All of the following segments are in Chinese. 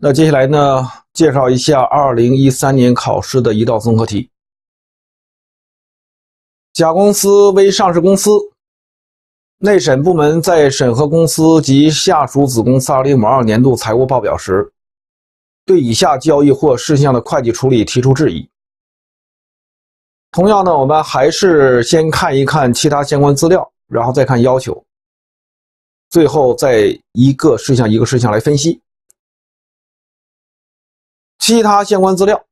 那接下来呢，介绍一下2013年考试的一道综合题。甲公司为上市公司，内审部门在审核公司及下属子公司2002年度财务报表时，对以下交易或事项的会计处理提出质疑。同样呢，我们还是先看一看其他相关资料，然后再看要求，最后再一个事项一个事项来分析。其他相关资料，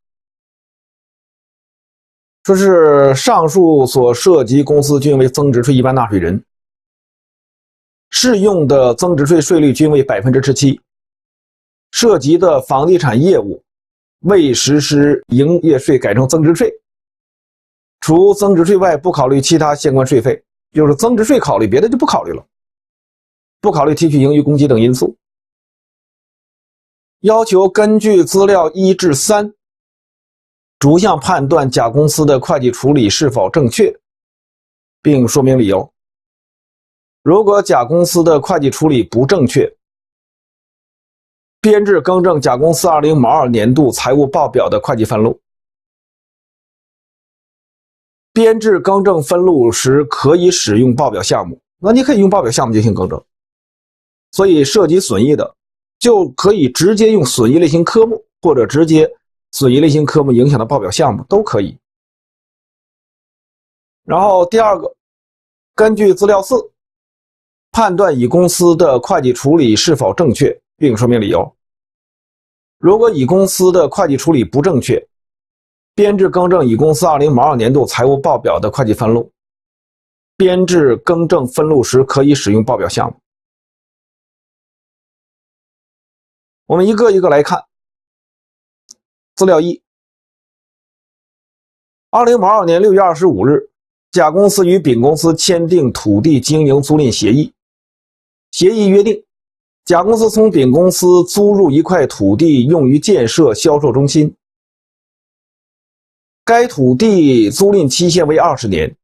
说是上述所涉及公司均为增值税一般纳税人，适用的增值税税率均为17%，涉及的房地产业务未实施营业税改成增值税，除增值税外不考虑其他相关税费，就是增值税考虑，别的就不考虑了，不考虑提取盈余公积等因素。要求根据资料1至3逐项判断甲公司的会计处理是否正确，并说明理由。如果甲公司的会计处理不正确，编制更正甲公司2002年度财务报表的会计分录。编制更正分录时可以使用报表项目，那你可以用报表项目进行更正。所以涉及损益的，就可以直接用损益类型科目，或者直接损益类型科目影响的报表项目都可以。然后第二个，根据资料4判断乙公司的会计处理是否正确，并说明理由。如果乙公司的会计处理不正确，编制更正乙公司2002年度财务报表的会计分录。编制更正分录时可以使用报表项目。我们一个一个来看。资料1 2002年6月25日，甲公司与丙公司签订土地经营租赁协议。协议约定，甲公司从丙公司租入一块土地用于建设销售中心。该土地租赁期限为20年，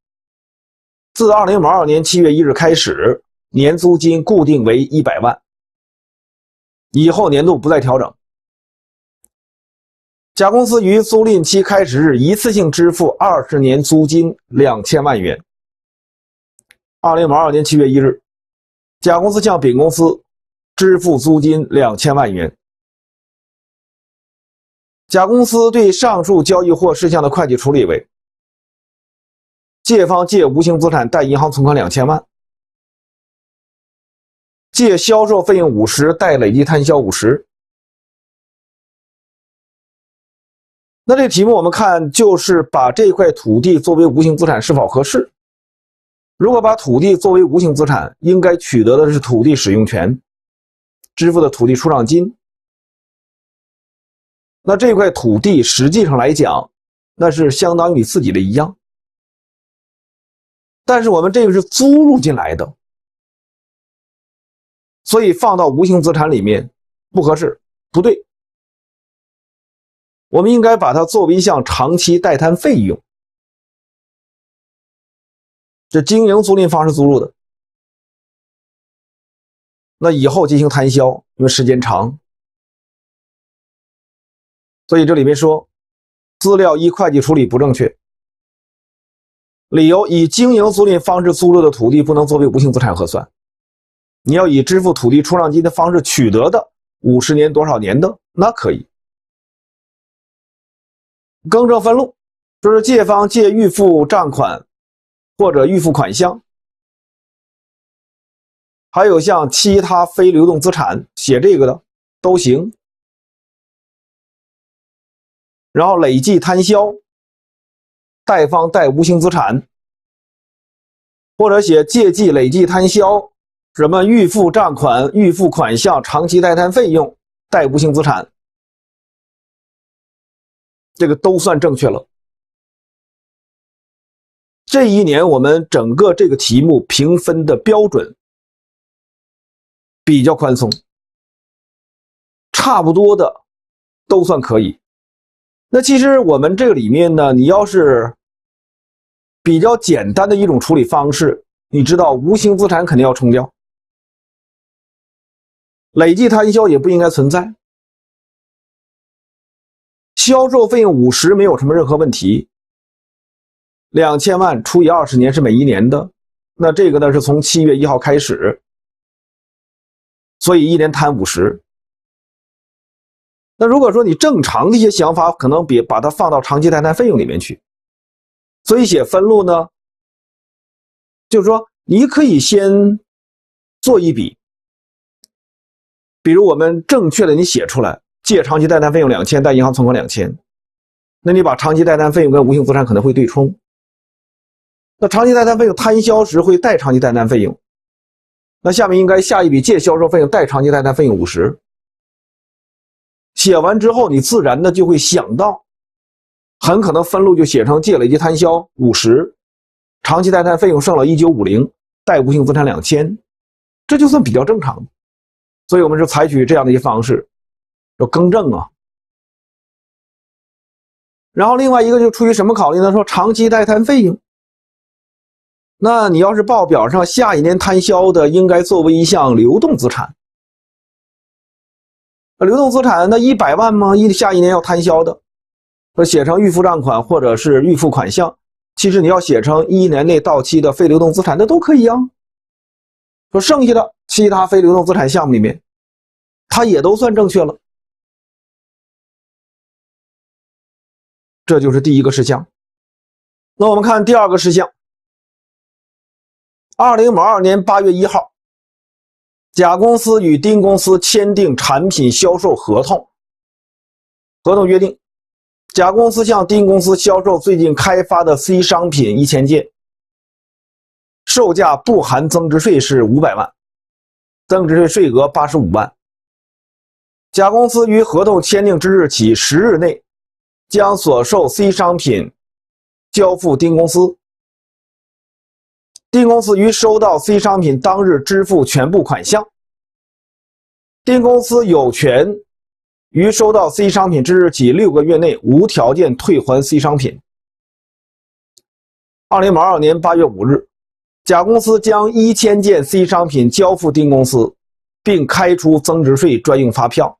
自2002年7月1日开始，年租金固定为100万，以后年度不再调整。甲公司于租赁期开始日一次性支付20年租金2000万元。2002年7月1日，甲公司向丙公司支付租金2000万元。甲公司对上述交易或事项的会计处理为：借方借无形资产贷银行存款2000万，借销售费用50，贷累计摊销50。那这题目我们看就是把这块土地作为无形资产是否合适。如果把土地作为无形资产，应该取得的是土地使用权，支付的土地出让金。那这块土地实际上来讲，那是相当于你自己的一样。但是我们这个是租入进来的，所以放到无形资产里面不合适，不对。我们应该把它作为一项长期代摊费用。这经营租赁方式租入的，那以后进行摊销，因为时间长。所以这里面说，资料1会计处理不正确。理由：以经营租赁方式租入的土地不能作为无形资产核算，你要以支付土地出让金的方式取得的50年多少年的，那可以。更正分录，就是借方借预付账款或者预付款项，还有像其他非流动资产写这个的都行。然后累计摊销，贷方贷无形资产，或者写借记累计摊销，什么预付账款、预付款项、长期代摊费用，贷无形资产，这个都算正确了。这一年我们整个这个题目评分的标准比较宽松，差不多的都算可以。那其实我们这个里面呢，你要是比较简单的一种处理方式，你知道无形资产肯定要冲掉，累计摊销也不应该存在，销售费用50没有什么任何问题，2000万除以20年是每1年的，那这个呢是从7月1号开始，所以1年摊50。那如果说你正常的一些想法，可能把它放到长期待摊费用里面去，所以写分录呢，就是说你可以先做一笔，比如我们正确的你写出来，借长期贷单费用2000，贷银行存款2000，那你把长期贷单费用跟无形资产可能会对冲，那长期贷单费用摊销时会带长期贷单费用，那下面应该下一笔借销售费用带长期贷单费用50。写完之后，你自然的就会想到，很可能分录就写成借累计摊销50，长期贷单费用剩了1950，贷无形资产2000，这就算比较正常的。所以我们就采取这样的一些方式，要更正啊。然后另外一个就出于什么考虑呢？说长期贷摊费用，那你要是报表上下一年摊销的，应该作为一项流动资产。流动资产那100万吗？下一年要摊销的，写成预付账款或者是预付款项，其实你要写成1年内到期的非流动资产，那都可以啊。说剩下的其他非流动资产项目里面，它也都算正确了。这就是第一个事项。那我们看第二个事项。2022年8月1号，甲公司与丁公司签订产品销售合同。合同约定，甲公司向丁公司销售最近开发的 C 商品1000件，售价不含增值税是500万，增值税税额85万。甲公司于合同签订之日起10日内，将所售 C 商品交付丁公司。丁公司于收到 C 商品当日支付全部款项。丁公司有权于收到 C 商品之日起6个月内无条件退还 C 商品。2022年8月5日，甲公司将1000件 C 商品交付丁公司，并开出增值税专用发票。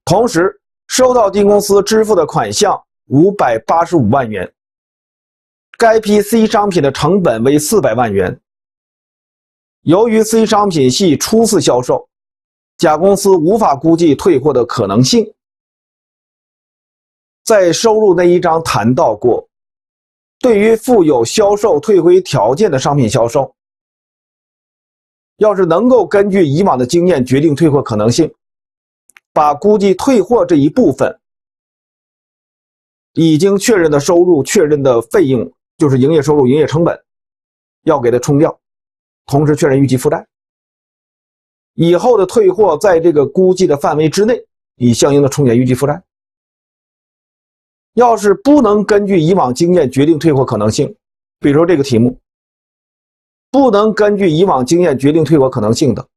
同时，收到丁公司支付的款项585万元。该批 C 商品的成本为400万元。由于 C 商品系初次销售，甲公司无法估计退货的可能性。在收入那一章谈到过，对于附有销售退回条件的商品销售，要是能够根据以往的经验决定退货可能性，把估计退货这一部分已经确认的收入、确认的费用，就是营业收入、营业成本，要给它冲掉，同时确认预计负债。以后的退货在这个估计的范围之内，以相应的冲减预计负债。要是不能根据以往经验决定退货可能性，比如说这个题目，不能根据以往经验决定退货可能性的，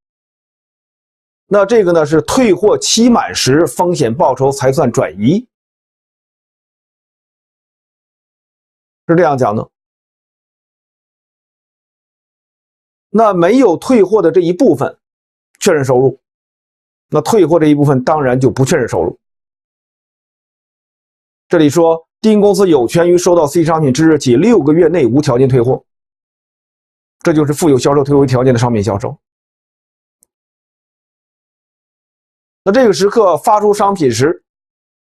那这个呢是退货期满时风险报酬才算转移。是这样讲的。那没有退货的这一部分确认收入，那退货这一部分当然就不确认收入。这里说丁公司有权于收到 C 商品之日起6个月内无条件退货，这就是附有销售退回条件的商品销售。那这个时刻发出商品时，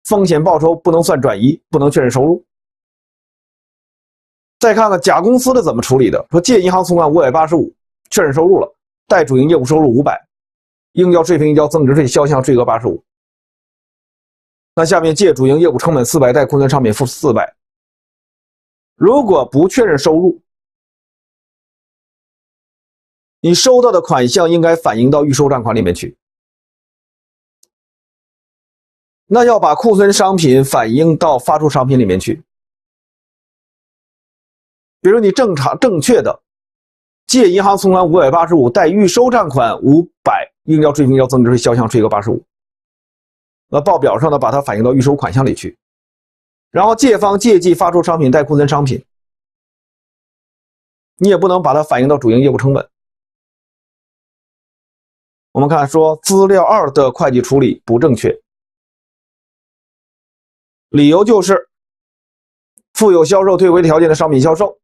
风险报酬不能算转移，不能确认收入。再看看甲公司的怎么处理的，说借银行存款585，确认收入了，贷主营业务收入500，应交税费应交增值税销项税额85。那下面借主营业务成本400，贷库存商品负400。如果不确认收入，你收到的款项应该反映到预收账款里面去。那要把库存商品反映到发出商品里面去。比如你正确的借银行存款585，贷预收账款500，应交税费应交增值税销项税额85。那报表上呢，把它反映到预收款项里去。然后借方借记发出商品，贷库存商品，你也不能把它反映到主营业务成本。我们看说资料2的会计处理不正确。理由就是附有销售退回条件的商品销售，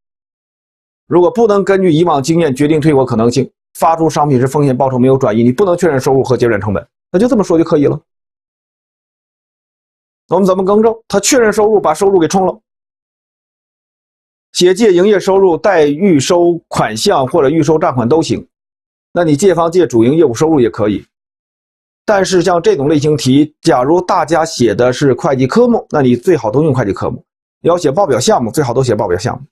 如果不能根据以往经验决定退货可能性，发出商品时风险报酬没有转移，你不能确认收入和结转成本，那就这么说就可以了。我们怎么更正？他确认收入，把收入给冲了，写借营业收入带预收款项或者预收账款都行，那你借方借主营业务收入也可以。但是像这种类型题，假如大家写的是会计科目，那你最好都用会计科目；要写报表项目，最好都写报表项目。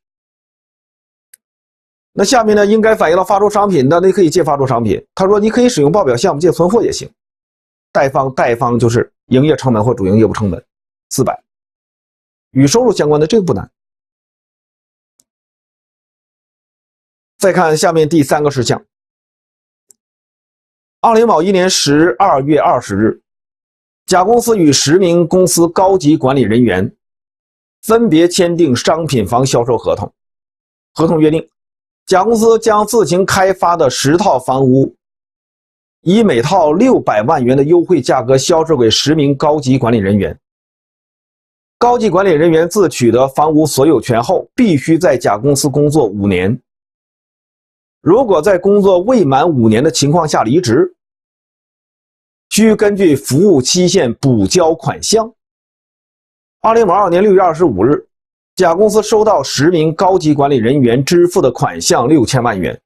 那下面呢，应该反映到发出商品的，那可以借发出商品。他说你可以使用报表项目借存货也行。贷方就是营业成本或主营业务成本400，与收入相关的这个不难。再看下面第3个事项。20某1年12月20日，甲公司与10名公司高级管理人员分别签订商品房销售合同。合同约定，甲公司将自行开发的10套房屋，以每套600万元的优惠价格销售给10名高级管理人员。高级管理人员自取得房屋所有权后，必须在甲公司工作5年。如果在工作未满5年的情况下离职，需根据服务期限补交款项。20某2年6月25日，甲公司收到10名高级管理人员支付的款项6000万元。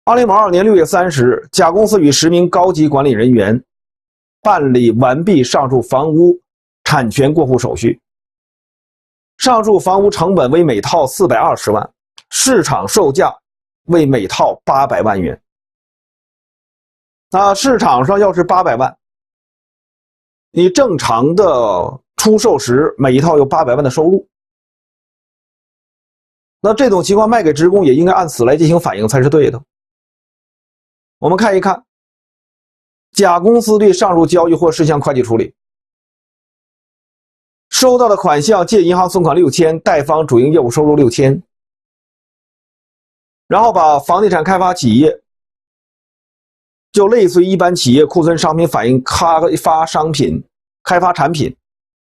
20某2年6月30日，甲公司与10名高级管理人员办理完毕上述房屋产权过户手续。上述房屋成本为每套420万，市场售价为每套800万元。那市场上要是800万，你正常的出售时每一套有800万的收入，那这种情况卖给职工也应该按此来进行反映才是对的。我们看一看甲公司对上述交易或事项会计处理。收到的款项借银行存款6000，贷方主营业务收入6000，然后把房地产开发企业就类似于一般企业库存商品反映开发产品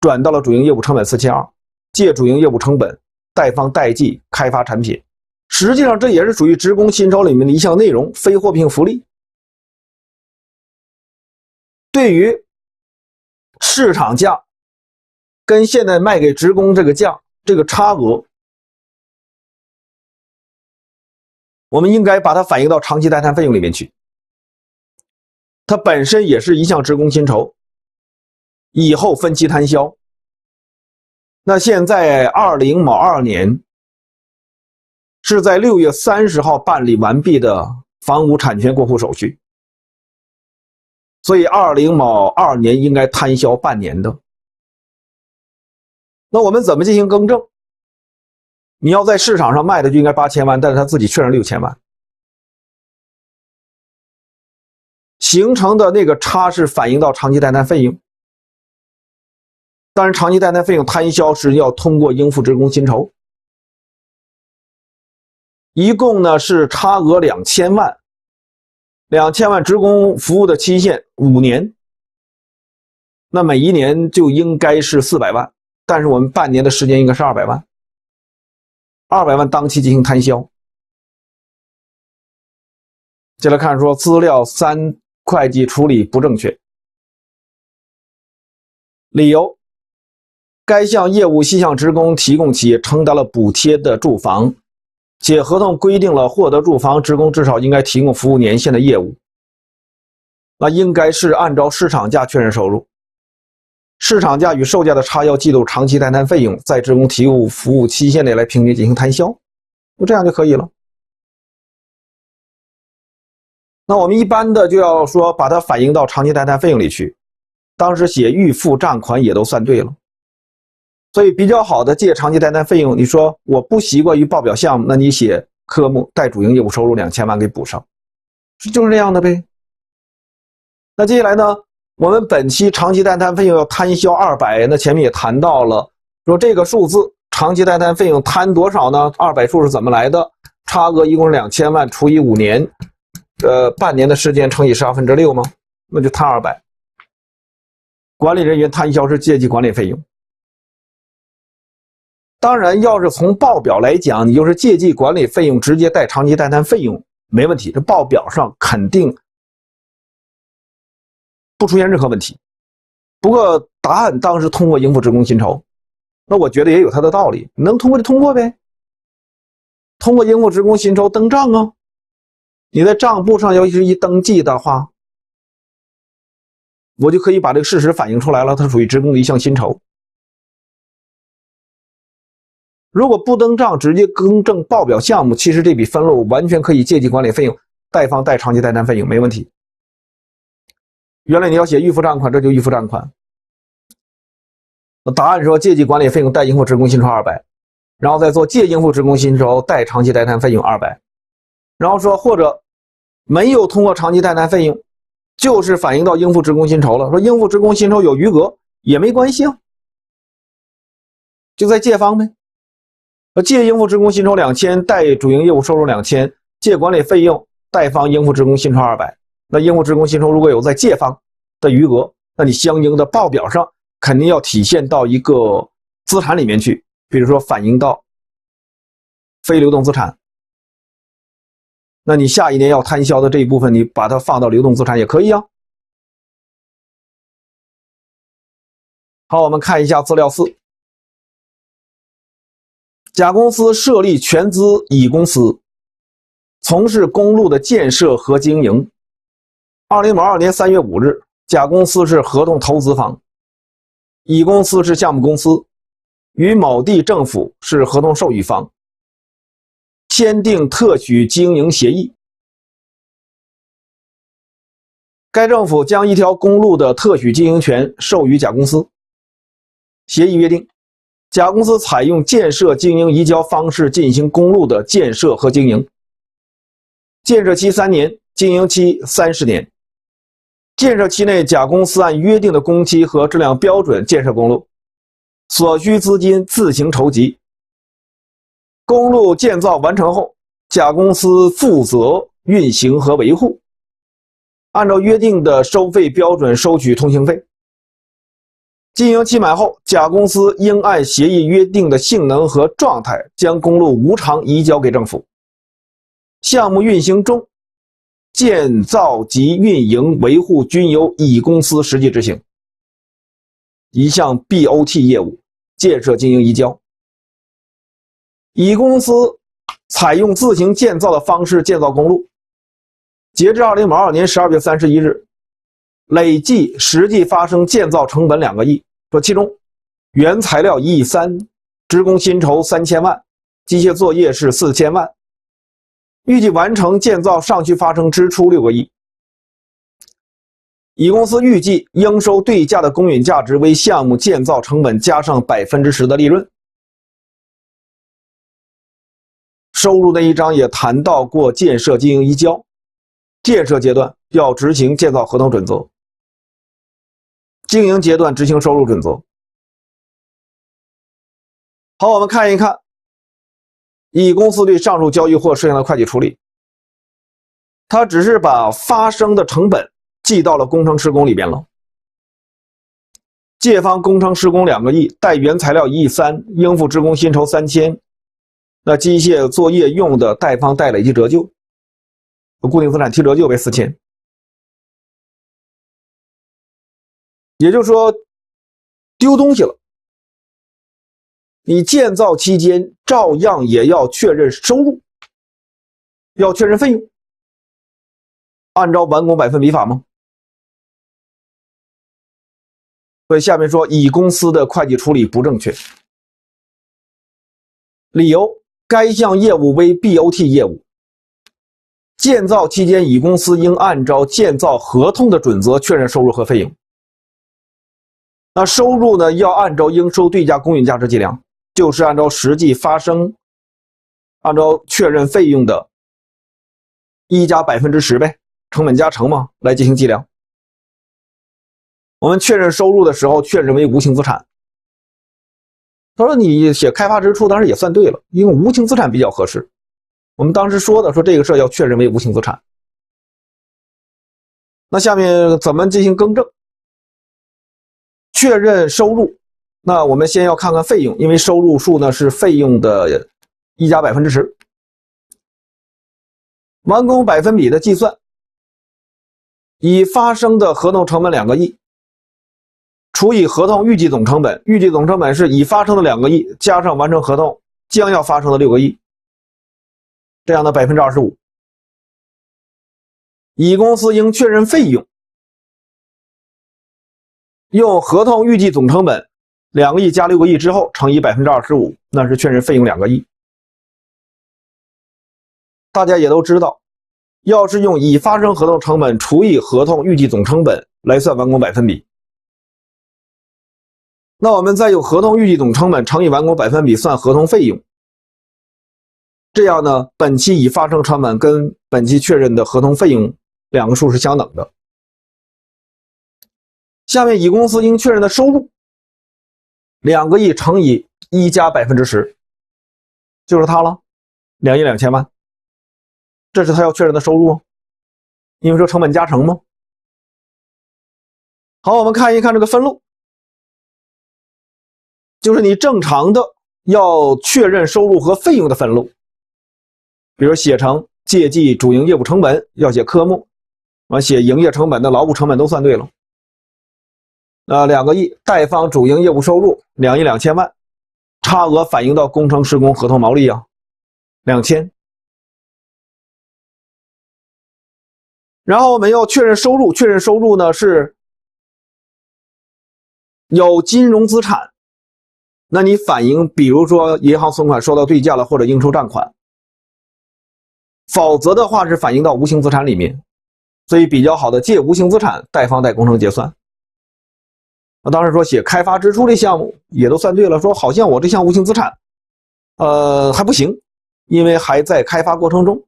转到了主营业务成本4200，借主营业务成本，贷方代记开发产品。实际上这也是属于职工薪酬里面的一项内容，非货品福利。对于市场价跟现在卖给职工这个价，这个差额，我们应该把它反映到长期待摊费用里面去。它本身也是一项职工薪酬，以后分期摊销。那现在20某2年是在6月30号办理完毕的房屋产权过户手续，所以20某2年应该摊销半年的。那我们怎么进行更正？你要在市场上卖的就应该8000万，但是他自己确认6000万，形成的那个差是反映到长期待摊费用。当然长期待摊费用摊销是要通过应付职工薪酬，一共呢是差额2000万，2000万职工服务的期限5年，那每一年就应该是400万，但是我们半年的时间应该是200万，200万当期进行摊销。接来看说资料3，会计处理不正确。理由，该项业务系向职工提供企业承担了补贴的住房，且合同规定了获得住房职工至少应该提供服务年限的业务，那应该是按照市场价确认收入，市场价与售价的差要记录长期待摊费用，在职工提供服务期限内来平均进行摊销，就这样就可以了。那我们一般的就要说把它反映到长期待摊费用里去，当时写预付账款也都算对了。所以比较好的借长期待摊费用，你说我不习惯于报表项目，那你写科目带主营业务收入2000万给补上，就是这样的呗。那接下来呢，我们本期长期待摊费用要摊销200，那前面也谈到了，说这个数字长期待摊费用摊多少呢？200数是怎么来的？差额一共是2000万除以5年，半年的时间乘以6/12吗？那就摊200。管理人员摊销是借记管理费用。当然，要是从报表来讲，你就是借记管理费用直接带长期代摊费用，没问题，这报表上肯定不出现任何问题。不过答案当时通过应付职工薪酬，那我觉得也有它的道理，能通过就通过呗。通过应付职工薪酬登账啊，你在账簿上要是一登记的话，我就可以把这个事实反映出来了，它属于职工的一项薪酬。如果不登账，直接更正报表项目，其实这笔分录完全可以借记管理费用，贷方带长期代摊费用，没问题。原来你要写预付账款，这就预付账款。答案说借记管理费用带应付职工薪酬200，然后再做借应付职工薪酬带长期代摊费用200，然后说或者没有通过长期代摊费用，就是反映到应付职工薪酬了，说应付职工薪酬有余额也没关系啊，就在借方呗。借应付职工薪酬2000，贷主营业务收入2000，借管理费用，贷方应付职工薪酬200。那应付职工薪酬如果有在借方的余额，那你相应的报表上肯定要体现到一个资产里面去，比如说反映到非流动资产。那你下一年要摊销的这一部分，你把它放到流动资产也可以啊。好，我们看一下资料4。甲公司设立全资乙公司，从事公路的建设和经营。2022年3月5日，甲公司是合同投资方，乙公司是项目公司，与某地政府是合同授予方，签订特许经营协议。该政府将一条公路的特许经营权授予甲公司。协议约定，甲公司采用建设经营移交方式进行公路的建设和经营，建设期3年，经营期30年。建设期内，甲公司按约定的工期和质量标准建设公路，所需资金自行筹集。公路建造完成后，甲公司负责运行和维护，按照约定的收费标准收取通行费。经营期满后，甲公司应按协议约定的性能和状态将公路无偿移交给政府。项目运行中，建造及运营维护均由乙公司实际执行。一项 BOT 业务，建设经营移交。乙公司采用自行建造的方式建造公路，截至2022年12月31日，累计实际发生建造成本2个亿，说其中原材料1亿3，职工薪酬3000万，机械作业是4000万，预计完成建造尚需发生支出6个亿。乙公司预计应收对价的公允价值为项目建造成本加上10%的利润。收入那一章也谈到过建设经营移交，建设阶段要执行建造合同准则，经营阶段执行收入准则。好，我们看一看乙公司对上述交易或事项的会计处理。他只是把发生的成本记到了工程施工里边了。借方工程施工2个亿，贷原材料1亿3，应付职工薪酬3000，那机械作业用的贷方贷累计折旧，固定资产提折旧为4000。也就是说丢东西了，你建造期间照样也要确认收入，要确认费用，按照完工百分比法吗？所以下面说乙公司的会计处理不正确，理由该项业务为 BOT 业务，建造期间乙公司应按照建造合同的准则确认收入和费用。那收入呢，要按照应收对价公允价值计量，就是按照实际发生，按照确认费用的1加10%呗，成本加成嘛，来进行计量。我们确认收入的时候确认为无形资产。他说你写开发支出当时也算对了，因为无形资产比较合适。我们当时说的说这个事要确认为无形资产。那下面怎么进行更正？确认收入，那我们先要看看费用，因为收入数呢是费用的1加10%。完工百分比的计算，已发生的合同成本2个亿，除以合同预计总成本，预计总成本是已发生的2个亿加上完成合同将要发生的6个亿，这样的25%。乙公司应确认费用，用合同预计总成本2个亿加6个亿之后乘以25%，那是确认费用2个亿。大家也都知道，要是用已发生合同成本除以合同预计总成本来算完工百分比，那我们再用合同预计总成本乘以完工百分比算合同费用，这样呢，本期已发生成本跟本期确认的合同费用2个数是相等的。下面乙公司应确认的收入2个亿乘以1加10%，就是它了，2亿2千万，这是他要确认的收入，因为说成本加成吗？好，我们看一看这个分录，就是你正常的要确认收入和费用的分录，比如写成借记主营业务成本，要写科目，写营业成本的劳务成本都算对了。2个亿，贷方主营业务收入2亿2千万，差额反映到工程施工合同毛利啊，2000。然后我们要确认收入，确认收入呢是有金融资产，那你反映比如说银行存款收到对价了或者应收账款，否则的话是反映到无形资产里面，所以比较好的借无形资产，贷方代工程结算。当时说写开发支出这项目也都算对了，说好像我这项无形资产还不行，因为还在开发过程中，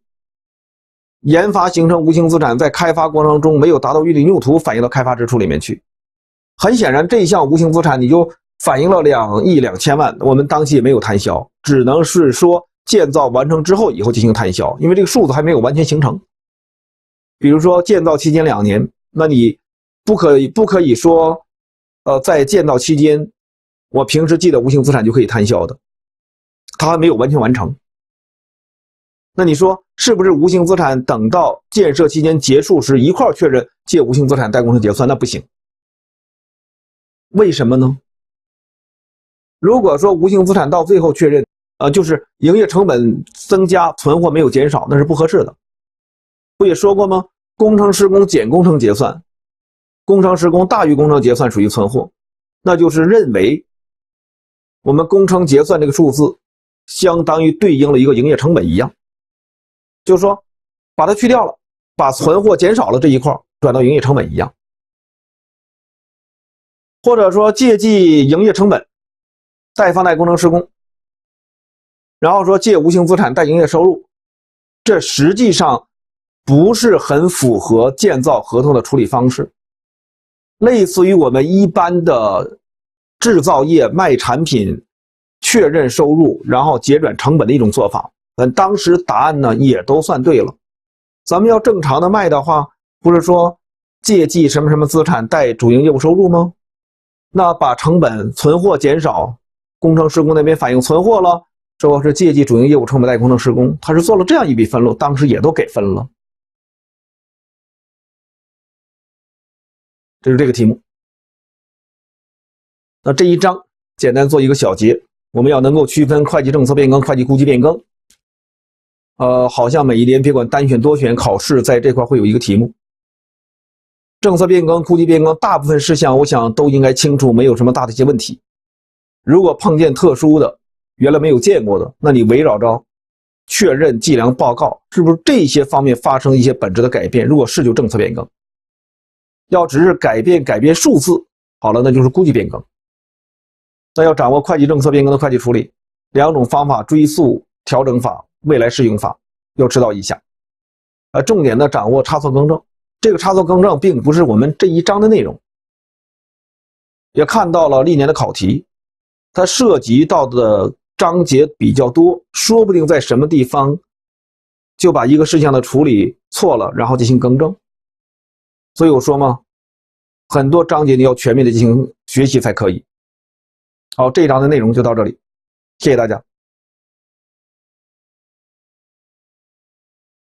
研发形成无形资产，在开发过程中没有达到预定用途，反映到开发支出里面去。很显然这一项无形资产你就反映了2亿2千万，我们当期也没有摊销，只能是说建造完成之后以后进行摊销，因为这个数字还没有完全形成。比如说建造期间2年，那你不可以说在建造期间我平时记的无形资产就可以摊销的，它还没有完全完成。那你说是不是无形资产等到建设期间结束时一块确认借无形资产代工程结算？那不行。为什么呢？如果说无形资产到最后确认就是营业成本增加，存货没有减少，那是不合适的。不也说过吗？工程施工减工程结算，工程施工大于工程结算属于存货，那就是认为我们工程结算这个数字相当于对应了一个营业成本一样，就是说把它去掉了，把存货减少了这一块转到营业成本一样。或者说借记营业成本，贷方代工程施工，然后说借无形资产贷营业收入，这实际上不是很符合建造合同的处理方式，类似于我们一般的制造业卖产品确认收入然后结转成本的一种做法。当时答案呢也都算对了，咱们要正常的卖的话，不是说借记什么什么资产贷主营业务收入吗？那把成本存货减少，工程施工那边反映存货了，说是借记主营业务成本贷工程施工，他是做了这样一笔分录，当时也都给分了。这是这个题目。那这一章简单做一个小结，我们要能够区分会计政策变更、会计估计变更。好像每一年别管单选多选考试在这块会有一个题目。政策变更、估计变更大部分事项我想都应该清楚，没有什么大的一些问题。如果碰见特殊的，原来没有见过的，那你围绕着确认计量报告是不是这些方面发生一些本质的改变，如果是就政策变更。要只是改变数字，好了，那就是估计变更。那要掌握会计政策变更的会计处理2种方法：追溯调整法、未来适用法，要知道一下。重点的掌握差错更正。这个差错更正并不是我们这一章的内容，也看到了历年的考题，它涉及到的章节比较多，说不定在什么地方就把一个事项的处理错了，然后进行更正。所以我说嘛，很多章节你要全面的进学习才可以。好，这一章的内容就到这里，谢谢大家。